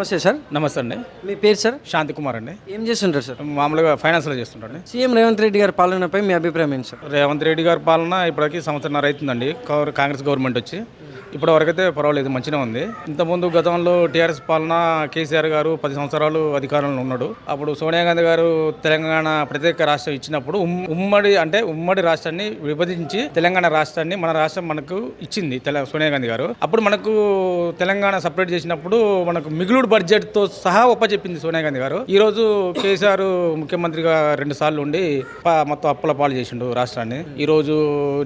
నమస్తే సార్. నమస్తే అండి. మీ పేరు సార్? శాంతి కుమార్ అండి. ఏం చేస్తుంటారు సార్? మామూలుగా ఫైనాన్స్లో చేస్తుంటాండి. సీఎం రేవంత్ రెడ్డి గారి పాలనపై మీ అభిప్రాయం ఏంటి సార్? రేవంత్ రెడ్డి గారి పాలన ఇప్పటికి సంవత్సరంన్నర అవుతుందండి. కాంగ్రెస్ గవర్నమెంట్ వచ్చి ఇప్పటి వరకైతే పర్వాలేదు, మంచిగా ఉంది. ఇంతకుముందు గతంలో టీఆర్ఎస్ పాలన కేసీఆర్ గారు 10 సంవత్సరాలు అధికారంలో ఉన్నాడు. అప్పుడు సోనియా గాంధీ గారు తెలంగాణ ప్రత్యేక రాష్ట్రం ఇచ్చినప్పుడు ఉమ్మడి రాష్ట్రాన్ని విభజించి తెలంగాణ రాష్ట్రాన్ని మన రాష్ట్రం మనకు ఇచ్చింది సోనియా గాంధీ గారు. అప్పుడు మనకు తెలంగాణ సపరేట్ చేసినప్పుడు మనకు మిగులుడు బడ్జెట్ తో సహా ఒప్పచెప్పింది సోనియా గాంధీ గారు. ఈ రోజు కేసీఆర్ ముఖ్యమంత్రిగా 2 సార్లు ఉండి మొత్తం అప్పుల పాలు చేసిండు రాష్ట్రాన్ని. ఈ రోజు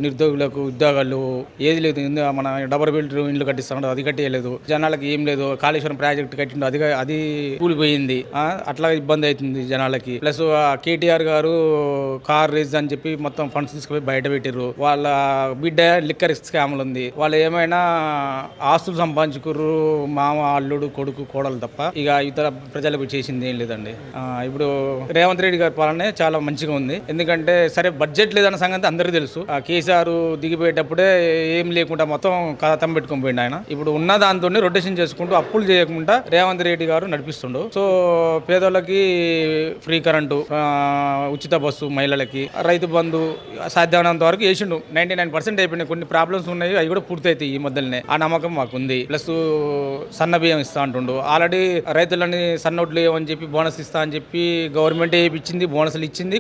నిరుద్యోగులకు ఉద్యోగాలు ఏది లేదు. మన డబల్ బెడ్రూమ్ ఇల్లు కట్టిస్తాడు, అది కట్టేయలేదు. జనాలకి ఏం లేదు. కాళేశ్వరం ప్రాజెక్ట్ కట్టిండు, అది కూలిపోయింది. అట్లా ఇబ్బంది అవుతుంది జనాలకి. ప్లస్ కేటీఆర్ గారు కార్ రేజ్ అని చెప్పి మొత్తం ఫండ్స్ తీసుకుపోయి బయట పెట్టిర్రు. వాళ్ళ బిడ్డ లిక్కర్ స్కామ్లు ఉంది. వాళ్ళు ఏమైనా ఆస్తులు సంపాదించుకుర్రు, మామ అల్లుడు కొడుకు కోడలు తప్ప ఇక ఇతర ప్రజలకు చేసింది ఏం లేదండి. ఇప్పుడు రేవంత్ రెడ్డి గారి పాలనే చాలా మంచిగా ఉంది. ఎందుకంటే సరే బడ్జెట్ లేదన్న సంగతి అందరికీ తెలుసు. కేసీఆర్ దిగిపోయేటప్పుడే ఏం లేకుండా మొత్తం ఖాతం పెట్టుకొని పోయిండు ఆయన. ఇప్పుడు ఉన్న దాంతో రొటేషన్ చేసుకుంటూ అప్పులు చేయకుండా రేవంత్ రెడ్డి గారు నడిపిస్తుండు. సో పేదోళ్ళకి ఫ్రీ కరెంటు, ఉచిత బస్సు మహిళలకి, రైతు బంధు సాధ్యమైనంత వరకు వేసిండు. 99% అయిపోయినాయి. కొన్ని ప్రాబ్లమ్స్ ఉన్నాయి, అవి కూడా పూర్తి అవుతాయి ఈ మధ్యలోనే. ఆ నమ్మకం మాకుంది. ప్లస్ సన్న బియ్యం ఇస్తా అంటుండు. ఆల్రెడీ రైతులని సన్నోట్లు ఏమని చెప్పి బోనస్ ఇస్తా అని చెప్పి గవర్నమెంట్ ఇచ్చింది, బోనస్లు ఇచ్చింది,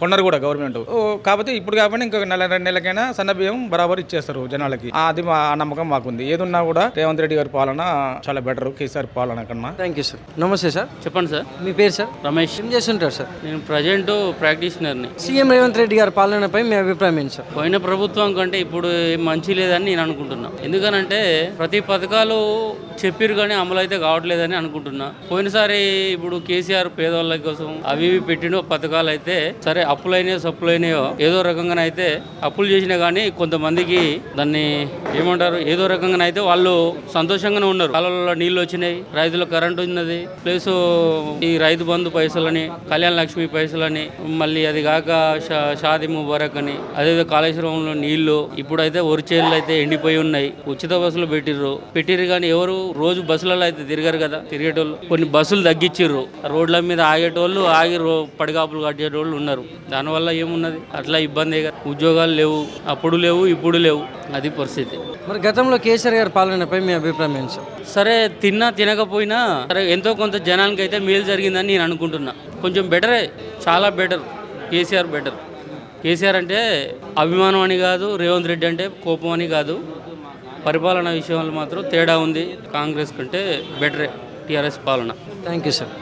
కొన్నారు కూడా గవర్నమెంట్. కాకపోతే ఇప్పుడు కాబట్టి ఇంకా 2 నెలలకైనా సన్న బియ్యం బరాబర్ ఇచ్చేస్తారు జనాలకి. అది ఆ నమ్మకం మాకుంది. ఏదున్నా కూడా రేవంత్ రెడ్డి గారి పాలన చాలా బెటర్ కేసీఆర్ పాలన కన్నా. Thank you sir. నమస్తే సార్. చెప్పండి సార్. మీ పేరు సార్? రమేష్. ఏం చేస్తుంటారు సార్? నేను ప్రజెంట్ ప్రాక్టీషనర్ని. సీఎం రేవంత్ రెడ్డి గారి పాలనపై మీ అభిప్రాయం ఏంటి సార్? పోయిన ప్రభుత్వం కంటే ఇప్పుడు ఏం మంచి లేదని నేను అనుకుంటున్నా. ఎందుకనంటే ప్రతి పథకాలు చెప్పిరు కానీ అమలు అయితే కావట్లేదని అనుకుంటున్నా. పోయినసారి ఇప్పుడు కేసీఆర్ పేదవాళ్ళ కోసం అవి ఇవి పెట్టిన పథకాలు అయితే సరే అప్పులైనాయో సప్పులైనాయో ఏదో రకంగా అయితే అప్పులు చేసినా కానీ కొంతమందికి దాన్ని ఏమంటారు ఏదో రకంగా అయితే వాళ్ళు సంతోషంగానే ఉన్నారు. కాలంలో నీళ్లు వచ్చినాయి, రైతులకు కరెంటు ఉన్నది, ప్లస్ ఈ రైతు బంధు పైసలని, కళ్యాణ లక్ష్మి పైసలని, మళ్ళీ అది కాక షాది ముబారక్ అని, అదే కాళేశ్వరంలో నీళ్లు. ఇప్పుడైతే ఒరిచేళ్ళు అయితే ఎండిపోయి ఉన్నాయి. ఉచిత బస్సులు పెట్టిర్రు కానీ ఎవరు రోజు బస్సులలో అయితే తిరగరు కదా. తిరిగేటోళ్ళు కొన్ని బస్సులు తగ్గించిర్రు. రోడ్ల మీద ఆగేటోళ్ళు ఆగి పడిగాపులు కట్టేటోళ్ళు ఉన్నారు. దానివల్ల ఏమున్నది, అట్లా ఇబ్బంది కదా. ఉద్యోగాలు లేవు, అప్పుడు లేవు, ఇప్పుడు లేవు. అది పరిస్థితి. మరి గతంలో కేసీఆర్ గారి పాలనపై మీ అభిప్రాయం ఏంటి సార్? సరే తినకపోయినా సరే ఎంతో కొంత జనానికి అయితే మేలు జరిగిందని నేను అనుకుంటున్నా. కొంచెం బెటరే, చాలా బెటర్. కేసీఆర్ బెటర్. కేసీఆర్ అంటే అభిమానం అని కాదు, రేవంత్ రెడ్డి అంటే కోపం అని కాదు. పరిపాలన విషయంలో మాత్రం తేడా ఉంది. కాంగ్రెస్ కంటే బెటరే టీఆర్ఎస్ పాలన. Thank you sir.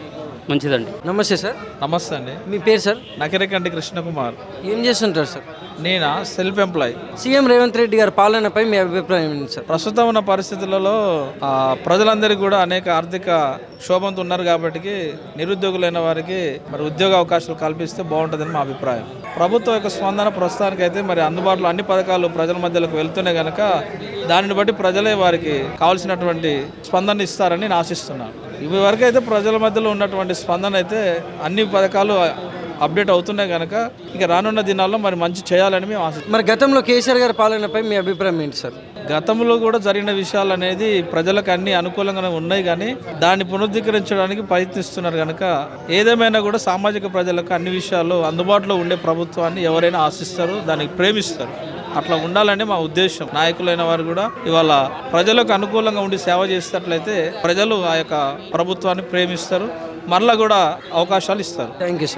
మంచిదండి. నమస్తే సార్. నమస్తే అండి. మీ పేరు సార్? నకిరేకంటి కృష్ణకుమార్. ఏం చేస్తుంటారు సార్? నేనా self employee. CM Revanth Reddy గారి పాలనపై మీ అభిప్రాయం ఏంటి సార్? ప్రస్తుతం ఉన్న పరిస్థితులలో ప్రజలందరికీ కూడా అనేక ఆర్థిక క్షోభంతో ఉన్నారు కాబట్టి నిరుద్యోగులైన వారికి మరి ఉద్యోగ అవకాశాలు కల్పిస్తే బాగుంటుందని మా అభిప్రాయం. ప్రభుత్వం యొక్క స్పందన ప్రస్తుతానికి అయితే మరి అందుబాటులో అన్ని పథకాలు ప్రజల మధ్యలోకి వెళ్తున్నాయి కనుక దానిని బట్టి ప్రజలే వారికి కావాల్సినటువంటి స్పందన ఇస్తారని నేను ఆశిస్తున్నాను. ఇవి వరకు అయితే ప్రజల మధ్యలో ఉన్నటువంటి స్పందన అయితే అన్ని పథకాలు అప్డేట్ అవుతున్నాయి కనుక ఇక రానున్న దినాల్లో మరి మంచి చేయాలని మేము ఆశిస్తున్నాం. మరి గతంలో కేసీఆర్ గారి పాలనపై మీ అభిప్రాయం ఏంటి సార్? గతంలో కూడా జరిగిన విషయాలు అనేది ప్రజలకు అన్ని అనుకూలంగానే ఉన్నాయి కానీ దాన్ని పునరుద్ధరించడానికి ప్రయత్నిస్తున్నారు కనుక ఏదేమైనా కూడా సామాజిక ప్రజలకు అన్ని విషయాల్లో అందుబాటులో ఉండే ప్రభుత్వాన్ని ఎవరైనా ఆశిస్తారు, దానికి ప్రేమిస్తారు. అట్లా ఉండాలని మా ఉద్దేశం. నాయకులైన వారు కూడా ఇవాళ ప్రజలకు అనుకూలంగా ఉండి సేవ చేసేటట్లయితే ప్రజలు ఆ యొక్క ప్రభుత్వాన్ని ప్రేమిస్తారు, మరలా కూడా అవకాశాలు ఇస్తారు. Thank you sir.